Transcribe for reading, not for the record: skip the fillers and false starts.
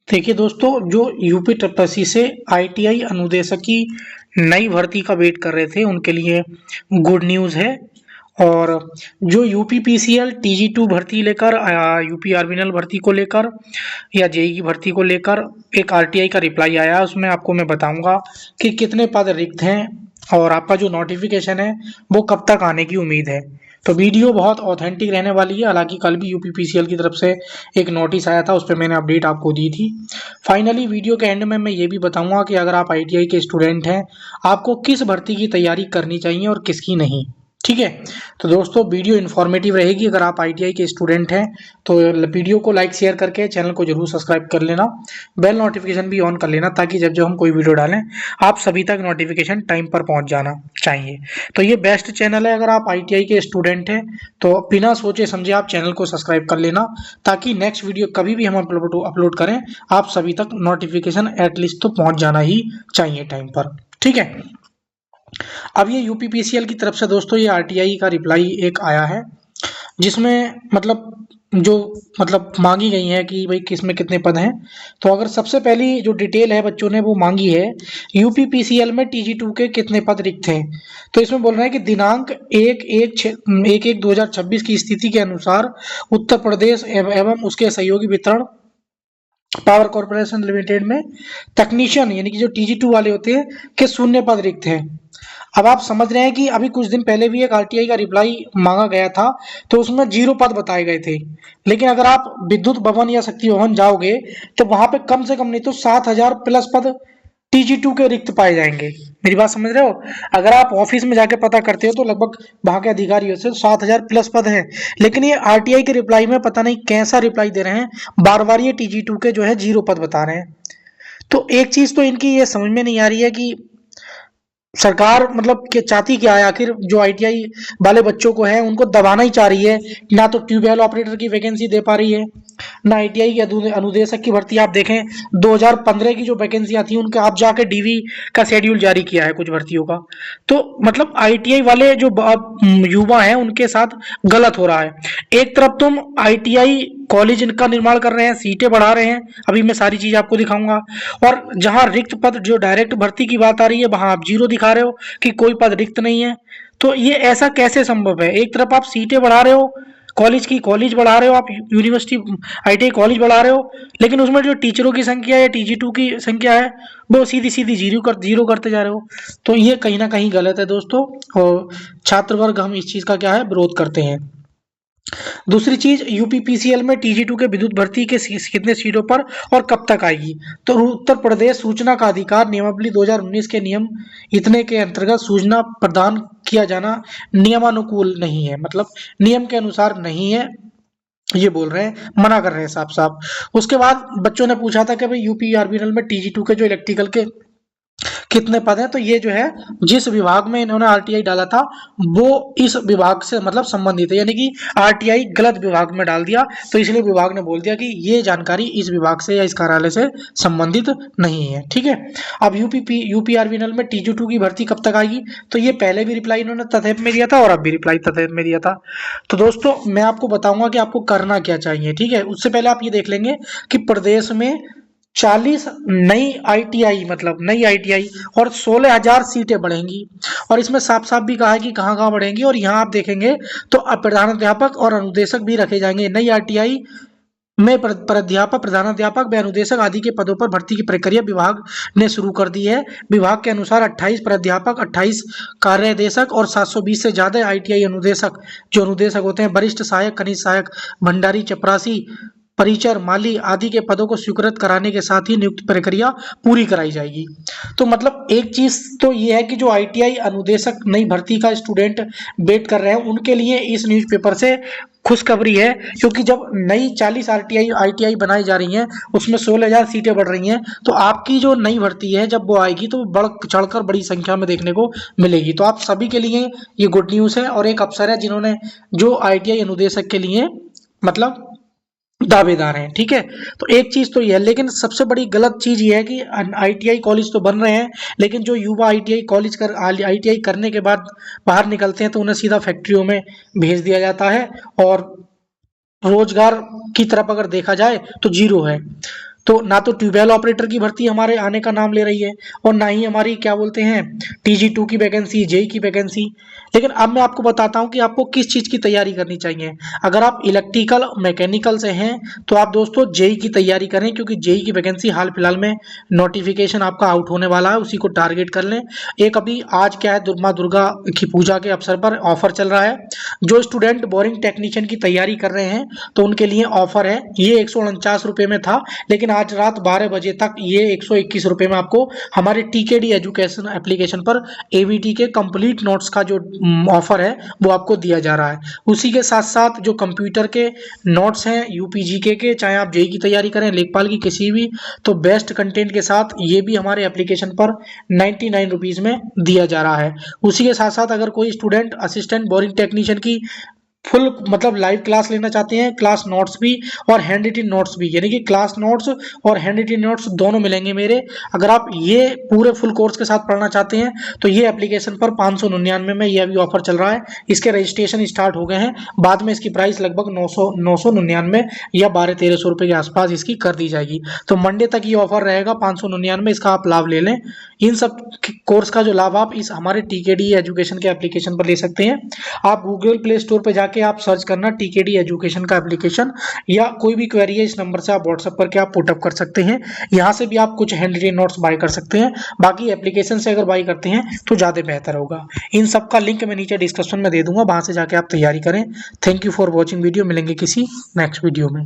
देखिए दोस्तों, जो यूपी टीएसपीएससी से आईटीआई अनुदेशक की नई भर्ती का वेट कर रहे थे उनके लिए गुड न्यूज़ है। और जो यूपी पीसीएल टीजी2 भर्ती लेकर यूपी आर्मिनल भर्ती को लेकर या जेई की भर्ती को लेकर एक आरटीआई का रिप्लाई आया है। उसमें आपको मैं बताऊंगा कि कितने पद रिक्त हैं और आपका जो नोटिफिकेशन है वो कब तक आने की उम्मीद है। तो वीडियो बहुत ऑथेंटिक रहने वाली है। हालांकि कल भी यूपीपीसीएल की तरफ से एक नोटिस आया था, उस पर मैंने अपडेट आपको दी थी। फाइनली वीडियो के एंड में मैं ये भी बताऊंगा कि अगर आप आईटीआई के स्टूडेंट हैं, आपको किस भर्ती की तैयारी करनी चाहिए और किसकी नहीं। ठीक है, तो दोस्तों वीडियो इन्फॉर्मेटिव रहेगी। अगर आप आईटीआई के स्टूडेंट हैं तो वीडियो को लाइक शेयर करके चैनल को जरूर सब्सक्राइब कर लेना, बेल नोटिफिकेशन भी ऑन कर लेना, ताकि जब जब हम कोई वीडियो डालें आप सभी तक नोटिफिकेशन टाइम पर पहुंच जाना चाहिए। तो ये बेस्ट चैनल है। अगर आप आईटीआई के स्टूडेंट हैं तो बिना सोचे समझे आप चैनल को सब्सक्राइब कर लेना, ताकि नेक्स्ट वीडियो कभी भी हम अपलोड करें आप सभी तक नोटिफिकेशन एटलीस्ट तो पहुंच जाना ही चाहिए टाइम पर। ठीक है, अब ये यूपीपीसीएल की तरफ से दोस्तों ये आरटीआई का रिप्लाई एक आया है, जिसमें जो मांगी गई है कि भाई किस में कितने पद हैं। तो अगर सबसे पहली जो डिटेल है बच्चों ने वो मांगी है, यूपीपीसीएल में टीजी2 के कितने पद रिक्त हैं। तो इसमें बोल रहे हैं कि दिनांक 1/1/2026 की स्थिति के अनुसार उत्तर प्रदेश एवं उसके सहयोगी वितरण पावर कॉर्पोरेशन लिमिटेड में टेक्नीशियन यानी कि जो टीजी2 वाले होते हैं के शून्य पद रिक्त हैं। अब आप समझ रहे हैं कि अभी कुछ दिन पहले भी एक आरटीआई का रिप्लाई मांगा गया था, तो उसमें 0 पद बताए गए थे। लेकिन अगर आप विद्युत भवन या शक्ति भवन जाओगे तो वहां पे कम से कम नहीं तो 7,000 प्लस पद टीजी2 के रिक्त पाए जाएंगे। मेरी बात समझ रहे हो? अगर आप ऑफिस में जाके पता करते हो तो लगभग वहां के अधिकारियों से 7,000 प्लस पद हैं। लेकिन ये आरटीआई के रिप्लाई में पता नहीं कैसा रिप्लाई दे रहे हैं, बार बार ये टीजी2 के जो है 0 पद बता रहे हैं। तो एक चीज तो इनकी ये समझ में नहीं आ रही है कि सरकार कि चाहती क्या है आखिर। जो आईटीआई वाले बच्चों को है उनको दबाना ही चाह रही है। ना तो ट्यूबवेल ऑपरेटर की वैकेंसी दे पा रही है, ना आईटीआई के अनुदेशक की भर्ती। आप देखें 2015 की जो वैकेंसियां थी उनके आप जाके डीवी का शेड्यूल जारी किया है कुछ भर्तियों का। तो आईटीआई वाले जो युवा हैं उनके साथ गलत हो रहा है। एक तरफ तुम आईटीआई कॉलेज का निर्माण कर रहे हैं, सीटें बढ़ा रहे हैं, अभी मैं सारी चीज आपको दिखाऊंगा। और जहां रिक्त पद जो डायरेक्ट भर्ती की बात आ रही है वहां आप 0 दिखा रहे हो कि कोई पद रिक्त नहीं है। तो ये ऐसा कैसे संभव है? एक तरफ आप सीटें बढ़ा रहे हो, कॉलेज बढ़ा रहे हो, आप यूनिवर्सिटी आईटीआई कॉलेज बढ़ा रहे हो, लेकिन उसमें जो टीचरों की संख्या है, टीजी2 की संख्या है, वो सीधी सीधी जीरो करते जा रहे हो। तो ये कहीं ना कहीं गलत है दोस्तों, और छात्र वर्ग हम इस चीज का क्या है विरोध करते हैं। दूसरी चीज, यूपीपीसीएल में टीजी2 के विद्युत भर्ती के कितने सीटों पर और कब तक आएगी। तो उत्तर प्रदेश सूचना का अधिकार नियमावली 2019 के नियम इतने के अंतर्गत सूचना प्रदान किया जाना नियमानुकूल नहीं है, नियम के अनुसार नहीं है, ये बोल रहे हैं, मना कर रहे हैं साफ साफ। उसके बाद बच्चों ने पूछा था कि भाई यूपी आरबीएनएल में टीजी2 के जो इलेक्ट्रिकल के कितने पद हैं। तो ये जो है जिस विभाग में इन्होंने आरटीआई डाला था वो इस विभाग से संबंधित है, यानी कि आरटीआई गलत विभाग में डाल दिया, तो इसलिए विभाग ने बोल दिया कि ये जानकारी इस विभाग से या इस कार्यालय से संबंधित नहीं है। ठीक है, अब यूपी आरबीएनएल में टीजी2 की भर्ती कब तक आएगी। तो ये पहले भी रिप्लाई इन्होंने तथैप में दिया था और अब भी रिप्लाई तथैप में दिया था। तो दोस्तों मैं आपको बताऊंगा कि आपको करना क्या चाहिए। ठीक है, उससे पहले आप ये देख लेंगे कि प्रदेश में 40 नई आईटीआई और 16,000 सीटें बढ़ेंगी। और इसमें साफ साफ भी कहा है कि कहाँ कहाँ बढ़ेंगी। और यहाँ आप देखेंगे तो प्रधानाध्यापक और अनुदेशक भी रखे जाएंगे। नई आईटीआई में प्राध्यापक, प्रधानाध्यापक व अनुदेशक आदि के पदों पर भर्ती की प्रक्रिया विभाग ने शुरू कर दी है। विभाग के अनुसार 28 प्राध्यापक, 28 कार्यादेशक और 720 से ज्यादा आईटीआई अनुदेशक, जो अनुदेशक होते हैं वरिष्ठ सहायक, कनिष्ठ सहायक, भंडारी, चपरासी, परिचर, माली आदि के पदों को स्वीकृत कराने के साथ ही नियुक्ति प्रक्रिया पूरी कराई जाएगी। तो एक चीज तो ये है कि जो आईटीआई अनुदेशक नई भर्ती का स्टूडेंट वेट कर रहे हैं उनके लिए इस न्यूज़पेपर से खुशखबरी है, क्योंकि जब नई 40 आईटीआई बनाई जा रही हैं उसमें 16,000 सीटें बढ़ रही हैं, तो आपकी जो नई भर्ती है जब वो आएगी तो बढ़ चढ़कर बड़ी संख्या में देखने को मिलेगी। तो आप सभी के लिए ये गुड न्यूज़ है और एक अवसर है जिन्होंने जो आईटीआई अनुदेशक के लिए दावेदार हैं। ठीक है, तो एक चीज तो ये है, लेकिन सबसे बड़ी गलत चीज ये है कि आईटीआई कॉलेज तो बन रहे हैं, लेकिन जो युवा आईटीआई करने के बाद बाहर निकलते हैं तो उन्हें सीधा फैक्ट्रियों में भेज दिया जाता है और रोजगार की तरफ अगर देखा जाए तो 0 है। तो ना तो ट्यूबवेल ऑपरेटर की भर्ती हमारे आने का नाम ले रही है और ना ही हमारी क्या बोलते हैं TG2 की वैकेंसी, जेई की वैकेंसी। लेकिन अब मैं आपको बताता हूँ कि आपको किस चीज़ की तैयारी करनी चाहिए। अगर आप इलेक्ट्रिकल मैकेनिकल से हैं तो आप दोस्तों जेई की तैयारी करें, क्योंकि जेई की वैकेंसी हाल फिलहाल में नोटिफिकेशन आपका आउट होने वाला है, उसी को टारगेट कर लें। एक अभी आज क्या है, माँ दुर्गा की पूजा के अवसर पर ऑफर चल रहा है। जो स्टूडेंट बोरिंग टेक्नीशियन की तैयारी कर रहे हैं तो उनके लिए ऑफर है। ये 149 रुपये में था, लेकिन आज रात 12 बजे तक ये 121 रुपये में आपको हमारे TKD एजुकेशन एप्लीकेशन पर AVT के कंप्लीट नोट्स का जो ऑफर है वो आपको दिया जा रहा है। उसी के साथ साथ जो कंप्यूटर के नोट्स हैं UPGK के, चाहे आप जेई की तैयारी करें, लेखपाल की किसी भी, तो बेस्ट कंटेंट के साथ ये भी हमारे एप्लीकेशन पर 99 रुपीज़ में दिया जा रहा है। उसी के साथ साथ अगर कोई स्टूडेंट असिस्टेंट बोरिंग टेक्नीशियन की फुल मतलब लाइव क्लास लेना चाहते हैं, क्लास नोट्स भी और हैंड रिटन नोट्स भी, यानी कि क्लास नोट्स और हैंड रिटन नोट्स दोनों मिलेंगे मेरे। अगर आप ये पूरे फुल कोर्स के साथ पढ़ना चाहते हैं तो ये एप्लीकेशन पर 599 में ये अभी ऑफर चल रहा है। इसके रजिस्ट्रेशन स्टार्ट हो गए हैं, बाद में इसकी प्राइस लगभग 999 या 1200-1300 रुपये के आसपास इसकी कर दी जाएगी। तो मंडे तक ये ऑफर रहेगा 599, इसका आप लाभ ले लें। इन सब कोर्स का जो लाभ आप इस हमारे TKD एजुकेशन के एप्लीकेशन पर ले सकते हैं। आप गूगल प्ले स्टोर पर जाके आप सर्च करना TKD एजुकेशन का एप्लीकेशन, या कोई भी क्वेरी है इस नंबर से आप व्हाट्सएप करके आप पुटअप कर सकते हैं। यहाँ से भी आप कुछ हैंड रिटन नोट्स बाय कर सकते हैं। बाकी एप्लीकेशन से अगर बाय करते हैं तो ज़्यादा बेहतर होगा। इन सब का लिंक मैं नीचे डिस्क्रिप्शन में दे दूंगा, वहाँ से जाके आप तैयारी करें। Thank you for watching video. मिलेंगे किसी नेक्स्ट वीडियो में।